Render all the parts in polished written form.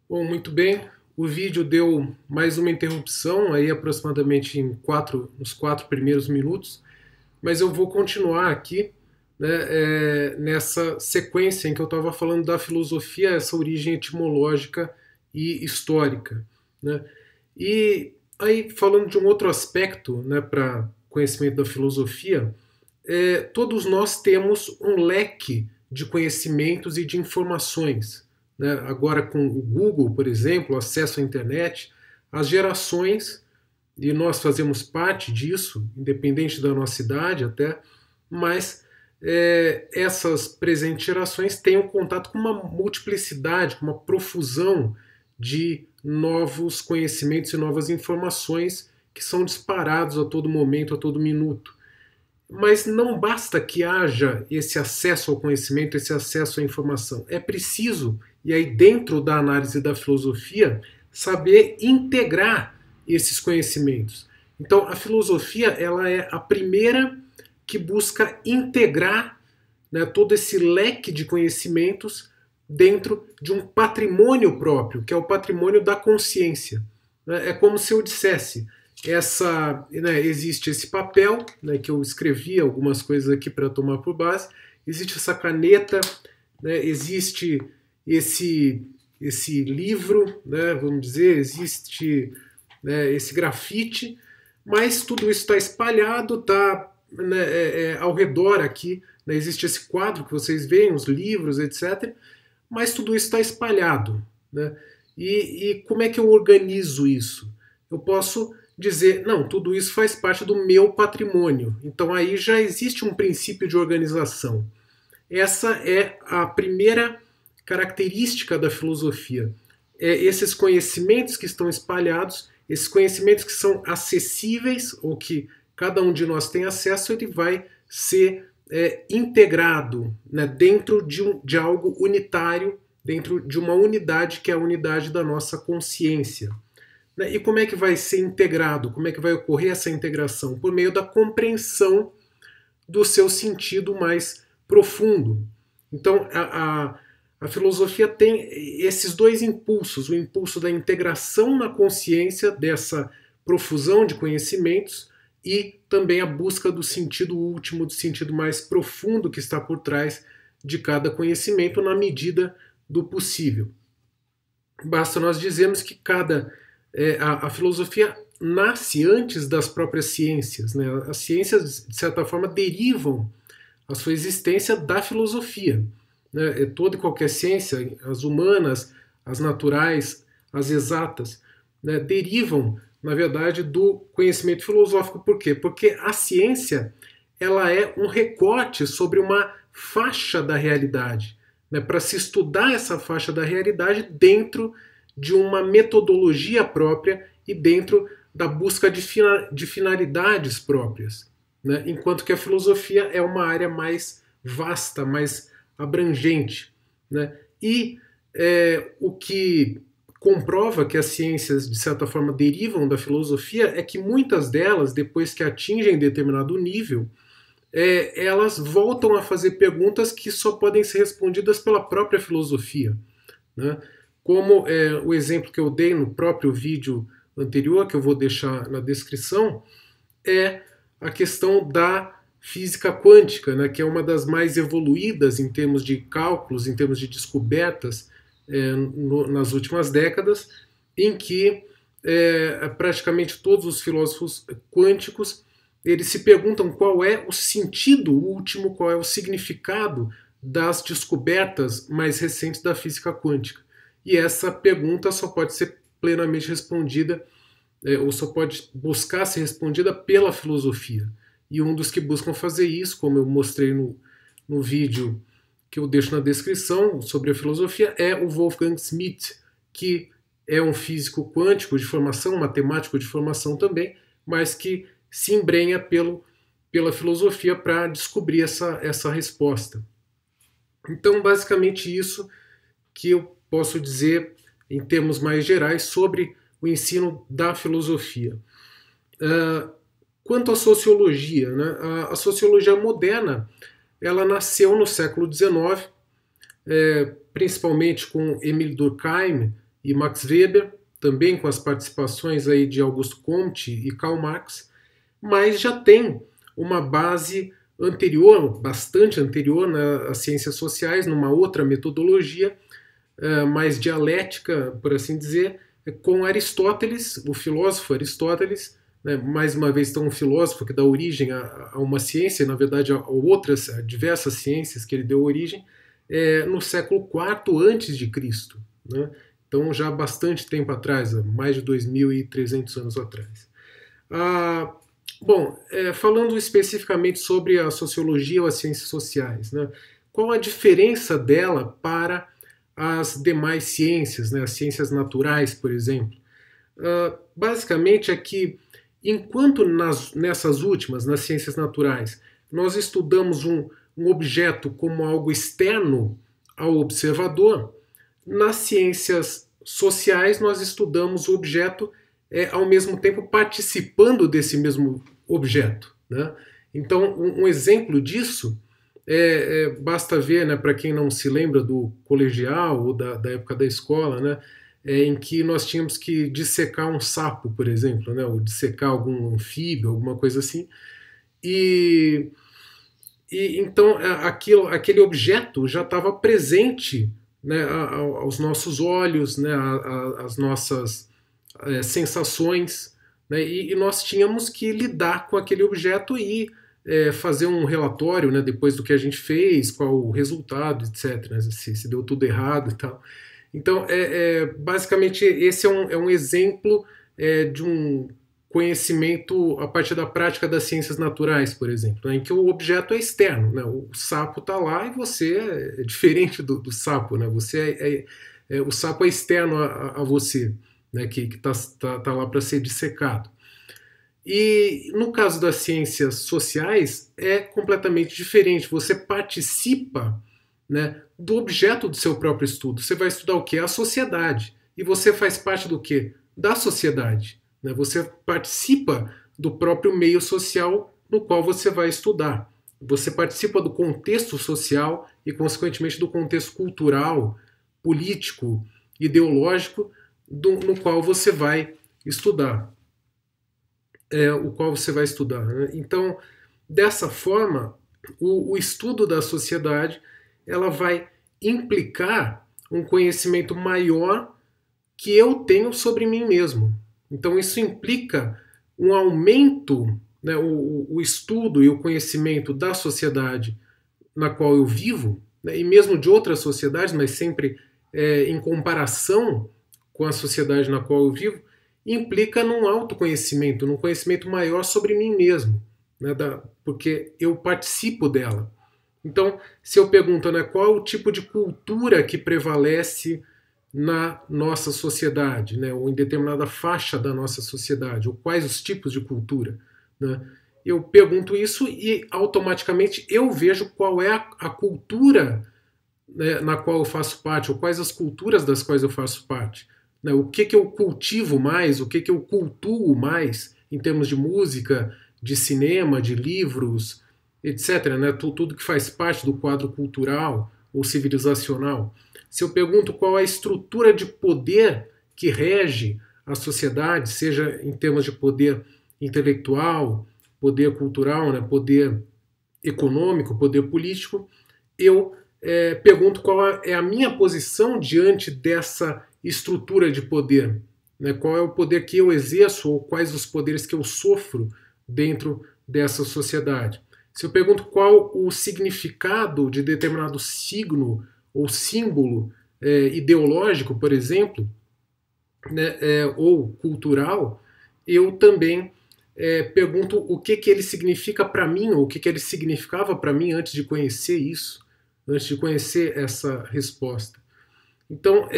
Bom, muito bem. O vídeo deu mais uma interrupção, aí aproximadamente nos 4 primeiros minutos, mas eu vou continuar aqui, né, nessa sequência em que eu estava falando da filosofia, essa origem etimológica e histórica, né? E aí, falando de um outro aspecto, né, para conhecimento da filosofia, todos nós temos um leque de conhecimentos e de informações, né? Agora, com o Google, por exemplo, acesso à internet, as gerações, e nós fazemos parte disso, independente da nossa idade até, mas essas presentes gerações têm um contato com uma multiplicidade, com uma profusão de novos conhecimentos e novas informações que são disparados a todo momento, a todo minuto. Mas não basta que haja esse acesso ao conhecimento, esse acesso à informação. É preciso, e aí dentro da análise da filosofia, saber integrar esses conhecimentos. Então a filosofia ela é a primeira que busca integrar, né, todo esse leque de conhecimentos dentro de um patrimônio próprio, que é o patrimônio da consciência. É como se eu dissesse, existe esse papel, né, que eu escrevi algumas coisas aqui para tomar por base, existe essa caneta, né, existe esse livro, né, vamos dizer, existe, né, esse grafite, mas tudo isso está espalhado, está, né, ao redor aqui, né, existe esse quadro que vocês veem, os livros, etc., mas tudo isso está espalhado, né? E como é que eu organizo isso? Eu posso dizer, não, tudo isso faz parte do meu patrimônio. Então aí já existe um princípio de organização. Essa é a primeira característica da filosofia. Esses conhecimentos que estão espalhados, esses conhecimentos que são acessíveis, ou que cada um de nós tem acesso, ele vai ser integrado, né, dentro de algo unitário, dentro de uma unidade que é a unidade da nossa consciência. E como é que vai ser integrado? Como é que vai ocorrer essa integração? Por meio da compreensão do seu sentido mais profundo. Então, a filosofia tem esses dois impulsos: o impulso da integração na consciência, dessa profusão de conhecimentos, e também a busca do sentido último, do sentido mais profundo que está por trás de cada conhecimento, na medida do possível. Basta nós dizermos que a filosofia nasce antes das próprias ciências, né? As ciências, de certa forma, derivam a sua existência da filosofia, né? Toda e qualquer ciência, as humanas, as naturais, as exatas, né, derivam, na verdade, do conhecimento filosófico. Por quê? Porque a ciência ela é um recorte sobre uma faixa da realidade, né, para se estudar essa faixa da realidade dentro de uma metodologia própria e dentro da busca de finalidades próprias, né? Enquanto que a filosofia é uma área mais vasta, mais abrangente, né? E o que comprova que as ciências, de certa forma, derivam da filosofia é que muitas delas, depois que atingem determinado nível, elas voltam a fazer perguntas que só podem ser respondidas pela própria filosofia, né? Como o exemplo que eu dei no próprio vídeo anterior, que eu vou deixar na descrição, é a questão da física quântica, né, que é uma das mais evoluídas em termos de cálculos, em termos de descobertas nas últimas décadas, em que praticamente todos os filósofos quânticos eles se perguntam qual é o sentido último, qual é o significado das descobertas mais recentes da física quântica. E essa pergunta só pode ser plenamente respondida, ou só pode buscar ser respondida pela filosofia. E um dos que buscam fazer isso, como eu mostrei no vídeo que eu deixo na descrição sobre a filosofia, é o Wolfgang Schmidt, que é um físico quântico de formação, um matemático de formação também, mas que se embrenha pela filosofia para descobrir essa resposta. Então, basicamente isso que eu posso dizer em termos mais gerais sobre o ensino da filosofia. Quanto à sociologia, né, a sociologia moderna ela nasceu no século XIX, principalmente com Émile Durkheim e Max Weber, também com as participações aí de Augusto Comte e Karl Marx, mas já tem uma base anterior, bastante anterior nas ciências sociais, numa outra metodologia, mais dialética, por assim dizer, com Aristóteles, o filósofo Aristóteles, né, mais uma vez então um filósofo que dá origem a uma ciência, na verdade a outras, a diversas ciências que ele deu origem, no século IV antes de Cristo, né? Então já há bastante tempo atrás, mais de 2.300 anos atrás. Bom, falando especificamente sobre a sociologia ou as ciências sociais, né, qual a diferença dela para as demais ciências, né, as ciências naturais, por exemplo? Basicamente é que, enquanto nessas últimas, nas ciências naturais, nós estudamos um objeto como algo externo ao observador, nas ciências sociais nós estudamos o objeto ao mesmo tempo participando desse mesmo objeto, né? Então, um exemplo disso basta ver, né, para quem não se lembra do colegial ou da época da escola, né, em que nós tínhamos que dissecar um sapo, por exemplo, né, ou dissecar algum anfíbio, alguma coisa assim, e então aquele objeto já estava presente, né, aos nossos olhos, né, às nossas sensações, né, e nós tínhamos que lidar com aquele objeto e fazer um relatório, né, depois do que a gente fez, qual o resultado, etc., né, se deu tudo errado e tal. Então, basicamente, esse é um exemplo de um conhecimento a partir da prática das ciências naturais, por exemplo, né, em que o objeto é externo, né, o sapo está lá e você é diferente do sapo, né, o sapo é externo a você, né, que tá lá para ser dissecado. E no caso das ciências sociais é completamente diferente. Você participa, né, do objeto do seu próprio estudo. Você vai estudar o quê? A sociedade. E você faz parte do quê? Da sociedade. Né? Você participa do próprio meio social no qual você vai estudar. Você participa do contexto social e, consequentemente, do contexto cultural, político, ideológico no qual você vai estudar. O qual você vai estudar. Né? Então, dessa forma, o estudo da sociedade ela vai implicar um conhecimento maior que eu tenho sobre mim mesmo. Então, isso implica um aumento, né, o estudo e o conhecimento da sociedade na qual eu vivo, né, e mesmo de outras sociedades, mas sempre em comparação com a sociedade na qual eu vivo, implica num autoconhecimento, num conhecimento maior sobre mim mesmo, né, porque eu participo dela. Então, se eu pergunto, né, qual é o tipo de cultura que prevalece na nossa sociedade, né, ou em determinada faixa da nossa sociedade, ou quais os tipos de cultura, né, eu pergunto isso e automaticamente eu vejo qual é a cultura, né, na qual eu faço parte, ou quais as culturas das quais eu faço parte. Né, o que eu cultivo mais, o que eu cultuo mais em termos de música, de cinema, de livros, etc. Né, tudo que faz parte do quadro cultural ou civilizacional. Se eu pergunto qual é a estrutura de poder que rege a sociedade, seja em termos de poder intelectual, poder cultural, né, poder econômico, poder político, eu pergunto qual é a minha posição diante dessa estrutura de poder, né? Qual é o poder que eu exerço ou quais os poderes que eu sofro dentro dessa sociedade. Se eu pergunto qual o significado de determinado signo ou símbolo ideológico, por exemplo, né, ou cultural, eu também pergunto o que ele significa para mim, ou o que ele significava para mim antes de conhecer isso, antes de conhecer essa resposta. Então,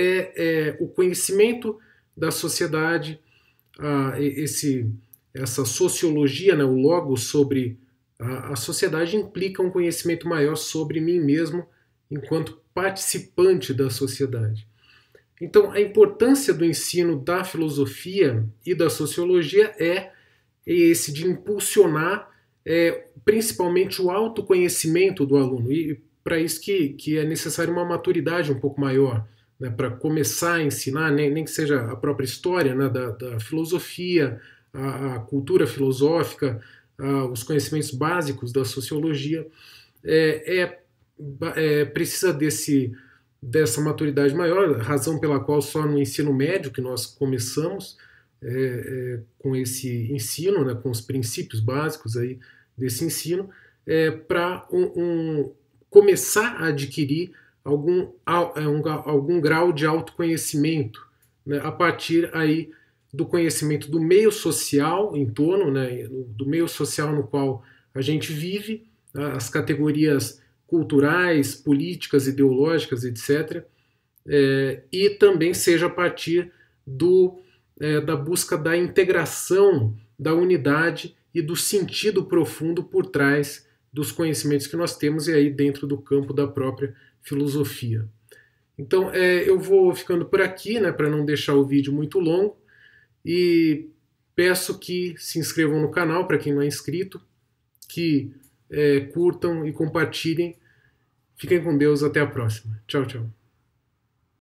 o conhecimento da sociedade, essa sociologia, né, o logos sobre a sociedade implica um conhecimento maior sobre mim mesmo enquanto participante da sociedade. Então, a importância do ensino da filosofia e da sociologia é esse de impulsionar principalmente o autoconhecimento do aluno. E para isso que é necessário uma maturidade um pouco maior, né, para começar a ensinar, nem que seja a própria história, né, da filosofia, a cultura filosófica, os conhecimentos básicos da sociologia, precisa dessa maturidade maior, razão pela qual só no ensino médio que nós começamos com esse ensino, né, com os princípios básicos aí desse ensino, para começar a adquirir algum grau de autoconhecimento, né, a partir aí do conhecimento do meio social em torno, né, do meio social no qual a gente vive, as categorias culturais, políticas, ideológicas, etc. E também seja a partir da busca da integração, da unidade e do sentido profundo por trás dos conhecimentos que nós temos e aí dentro do campo da própria filosofia. Então eu vou ficando por aqui, né, para não deixar o vídeo muito longo, e peço que se inscrevam no canal para quem não é inscrito, que curtam e compartilhem. Fiquem com Deus, até a próxima. Tchau, tchau.